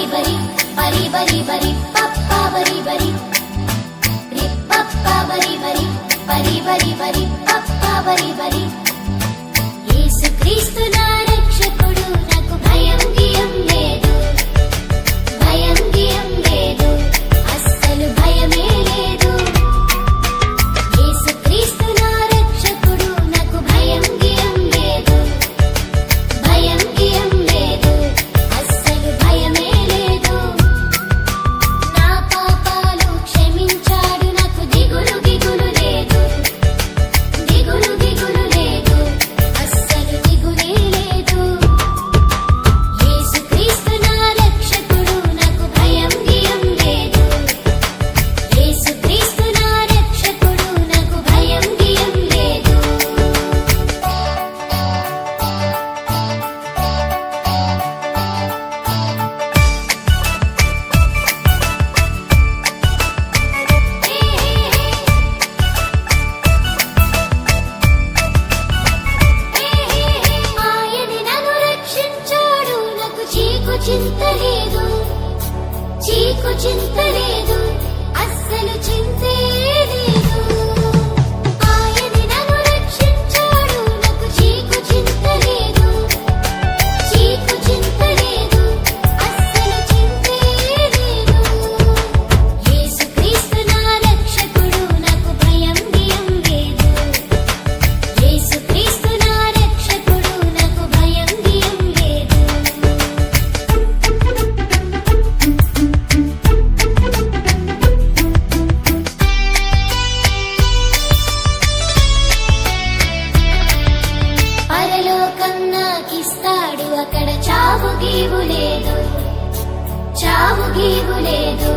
బరి బరి బరి బరి బరి పప్ప బరి బరి రి పప్ప బరి బరి బరి బరి బరి పప్ప బరి బరి యేసుక్రీస్తు నా రక్షకుడు నాకు భయం గియం లేదు భయం గియం లేదు అస్సలు భయమే లేదు యేసుక్రీస్తు నా రక్షకుడు నాకు భయం గియం లేదు భయం గియం లేదు అస్సలు భయమే లేదు నా పాపాలు క్షమించాడు నాకు దిగులు దిగులు లేదు దిగులు దిగులు లేదు అస్సలు దిగులే లేదు యేసుక్రీస్తు నా రక్షకుడు నాకు భయం గియం లేదు యేసుక్రీస్తు నా రక్షకుడు నాకు భయం గియం లేదు ఆయన నన్ను రక్షించాడు నాకు చీకు చింత లేదు చీకు చింత లేదు అస్సలు చింతే లేదు ఆయన నన్ను రక్షించాడు నాకు చీకు చింత లేదు చీకు చింత లేదు అస్సలు చింతే లేదు యేసుక్రీస్తు నా రక్షకుడు నాకు భయం గియం లేదు యేసుక్రీస్తు నా రక్షకుడు నాకు భయం గియం లేదు పరలోకం నాకిస్తాడు అక్కడ చావు గీవు లేదు చావు గీవు లేదు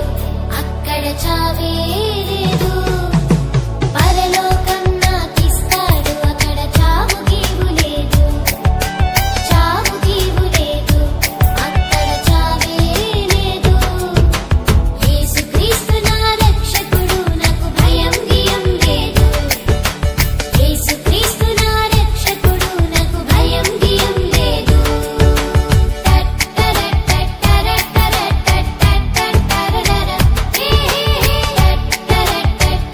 అక్కడ చావే లేదు పరలోకం నాకిస్తాడు అక్కడ చావు గీవు లేదు చావు గీవు లేదు అక్కడ చావే లేదు యేసుక్రీస్తు నా రక్షకుడు నాకు భయం గియం లేదు యేసుక్రీస్తు నా రక్షకుడు నాకు భయం గియం లేదు టట్టరట్టరట్టరట్టరట్టరట్టరర హే హే హే టట్టరట్టరట్టరట్టరట్టరర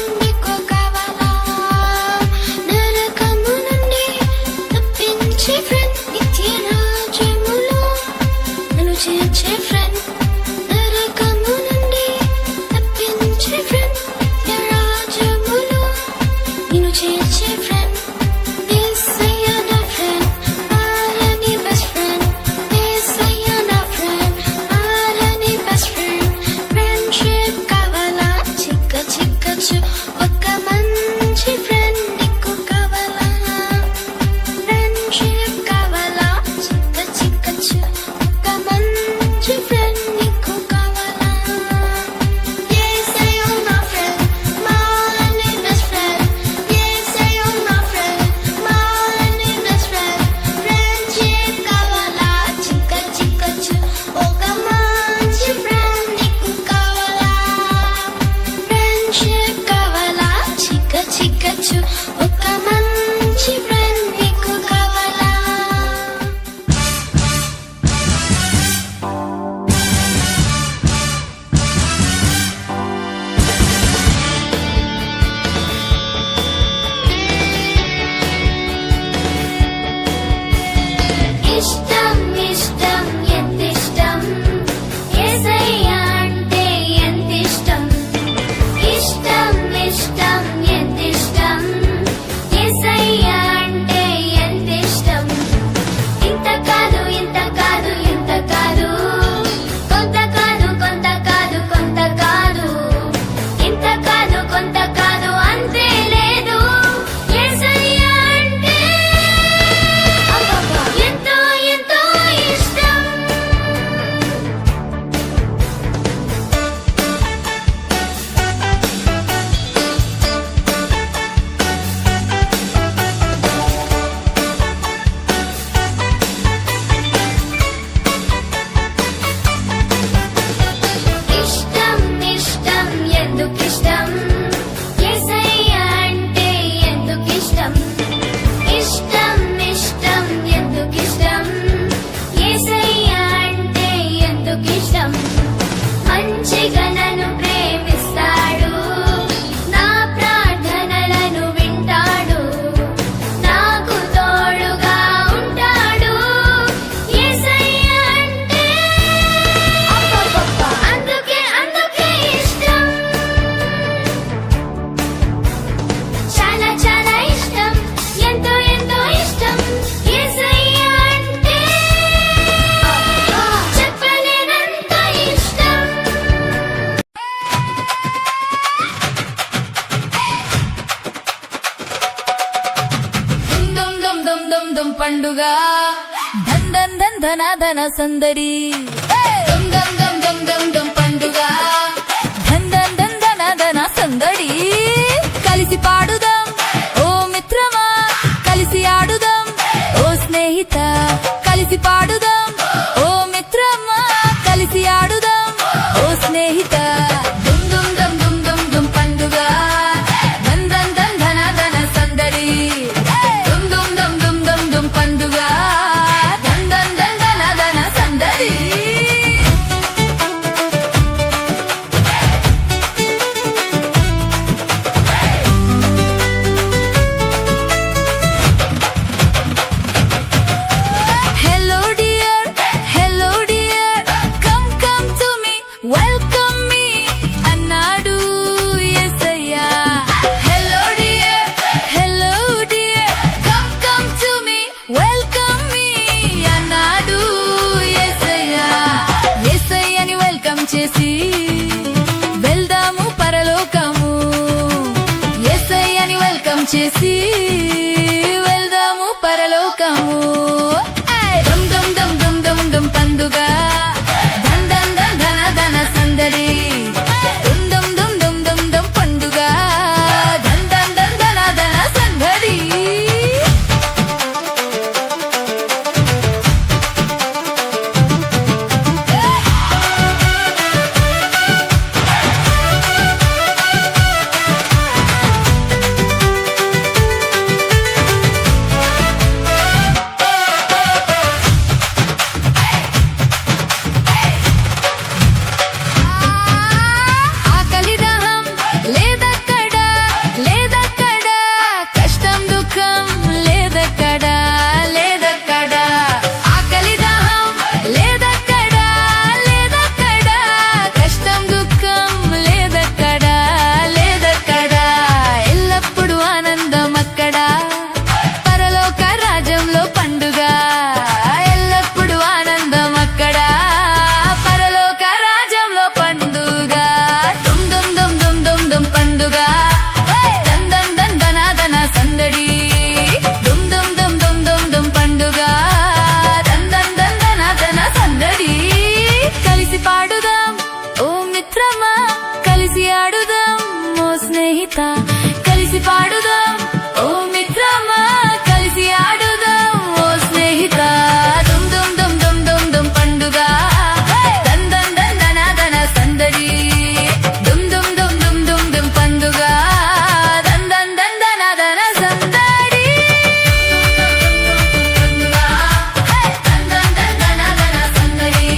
ఫ్రెండ్ నీకు కావాలా నరకము నుండి తప్పించే ఫ్రెండ్ నిత్య రాజ్యములో నన్ను చేర్చే ఫ్రెండ్ నరకము నుండి తప్పించే ఫ్రెండ్ నిత్య రాజ్యములో నిన్ను చేర్చే ఫ్రెండ్ యేసయ్య నా ఫ్రెండ్ ఆరని బెస్ట్ ఫ్రెండ్ యేసయ్య నా ఫ్రెండ్ ఆరని బెస్ట్ ఫ్రెండ్ ఫ్రెండ్షిప్ కావాలా చిక్క చిక్కచ్చు ఒక మంచి ఫ్రెండ్ నీకు కావాలా ఫ్రెండ్షిప్ కావాలా చిక్క చిక్కచ్చు ఒక మంచి ఫ్రెండ్ సందడి దుమ్ దుమ్ దుమ్ దుమ్ దుమ్ దుమ్ పండుగ ధన్ ధన్ ధన్ ధన ధన సందడి కలిసి పాడుదాం ఓ మిత్రమా కలిసి ఆడుదాం ఓ స్నేహిత కలిసి పాడుదాం ఓ మిత్రమా కలిసి ఆడుదాం ఓ స్నేహిత దుమ్ దుమ్ దుమ్ దుమ్ దుమ్ దుమ్ పండుగ ధన్ ధన్ ధన్ ధన ధన సందడి దుమ్ దుమ్ దుమ్ దుమ్ దుమ్ దుమ్ పండుగ ధన్ ధన్ ధన్ ధన ధన సందడి Hello dear, come to me, welcome me, అన్నాడు యేసయ్యా. Hello dear, come to me, welcome me, అన్నాడు యేసయ్యా. యేసయ్యని వెల్కమ్ చేసి వెళ్దాము పరలోకము. యేసయ్యని వెల్కమ్ చేసి వెళ్దాము పరలోకము. దుమ్ దుమ్ దుమ్ దుమ్ దుమ్ దుమ్ పండుగ ధన్ ధన్ ధన్ ధన ధన సందడి దుమ్ దుమ్ దుమ్ దుమ్ దుమ్ దుమ్ పండుగ ధన్ ధన్ ధన్ ధన ధన సందడి ఆకలి దాహం లేదక్కడ కష్టం దుఃఖం లేదక్కడ ఆకలి దాహం లేదక్కడ కష్టం దుఃఖం లేదక్కడ ఎల్లప్పుడు ఆనందం అక్కడ పరలోక రాజ్యంలో పండుగ ఎల్లప్పుడు ఆనందం అక్కడ పరలోక రాజ్యంలో పండుగ దుమ్ దుమ్ దుమ్ దుమ్ దుమ్ దుమ్ పండుగ ధన్ ధన్ ధన్ ధన ధన సందడి దుమ్ దుమ్ దుమ్ దుమ్ దుమ్ దుమ్ పండుగ ధన్ ధన్ ధన్ ధన ధన సందడి కలిసి పాడుదాం ఓ మిత్రమా కలిసి ఆడుదాం ఓ స్నేహిత కలిసి పాడుదాం ఓ మిత్రమా కలిసి ఆడుదాం ఓ స్నేహిత దుమ్ దుమ్ దుమ్ దుమ్ దుమ్ దుమ్ పండుగ ధన్ ధన్ ధన్ ధన ధన సందడి దుమ్ దుమ్ దుమ్ దుమ్ దుమ్ దుమ్ పండుగ ధన్ ధన్ ధన్ ధన ధన సందడి ధన్ ధన్ ధన్ ధన ధన సందడి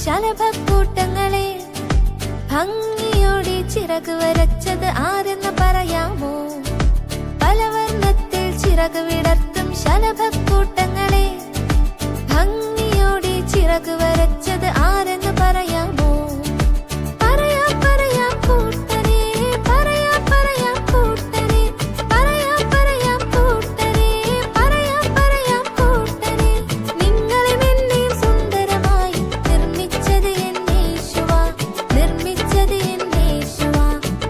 ശലഭക്കൂട്ടങ്ങളെ ഭംഗിയോടെ ചിറക് വരച്ചത് ആരെന്ന് പറയാമോ? പലവർണ്ണത്തിൽ ചിറക് വിടർത്തും ശലഭക്കൂട്ടങ്ങളെ ഭംഗിയോടെ ചിറക് വരച്ചത് ആരെന്ന് പറയാമോ? പറയാം പറയാം കൂട്ടരെ, പറയാം പറയാം കൂട്ടരെ, പറയാം പറയാം കൂട്ടരെ, പറയാം പറയാം കൂട്ടരെ. നിങ്ങളെയും എന്നെയും സുന്ദരമായി നിർമ്മിച്ചത് എന്നേശുവാ, നിർമ്മിച്ചത് എന്നേശുവാ.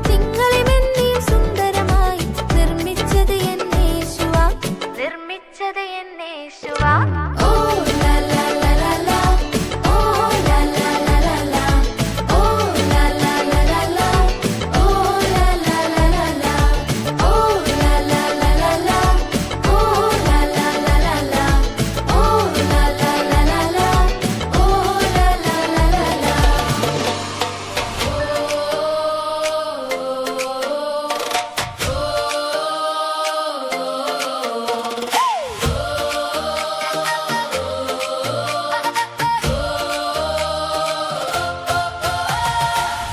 നിങ്ങളെയും എന്നെയും സുന്ദരമായി നിർമ്മിച്ചത് എന്നേശുവാ, നിർമ്മിച്ചത് എന്നേശുവാ. ഓ ലാ ലാ ലാ ലാ ലാ, ഓ ലാ ലാ ലാ ലാ ലാ, ഓ ലാ ലാ ലാ ലാ ലാ, ഓ ലാ ലാ ലാ ലാ ലാ, ഓ ലാ ലാ ലാ ലാ ലാ, ഓ ലാ ലാ ലാ ലാ ലാ, ഓ ലാ ലാ ലാ ലാ ലാ, ഓ ലാ ലാ ലാ ലാ ലാ.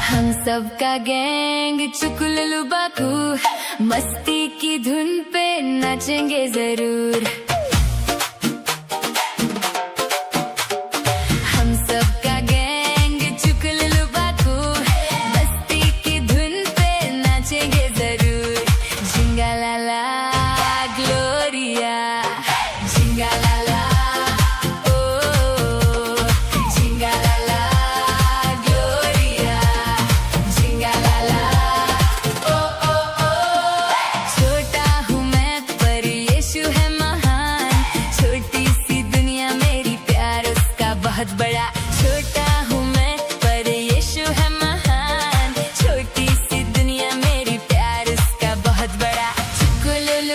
हम सबका गैंग चुकुलुबाकू मस्ती की धुन पे नाचेंगे जरूर. हम सबका गैंग चुकुलुबाकू मस्ती की धुन पे नाचेंगे जरूर. जिंगालाला ग्लोरिया, जिंगालाला ओ, जिंगालाला ग्लोरिया, जिंगालाला ओ ओ ओ. छोटा हूँ मैं पर यीशु है महान, छोटी सी दुनिया मेरी प्यार उसका बहुत बड़ा. छोटा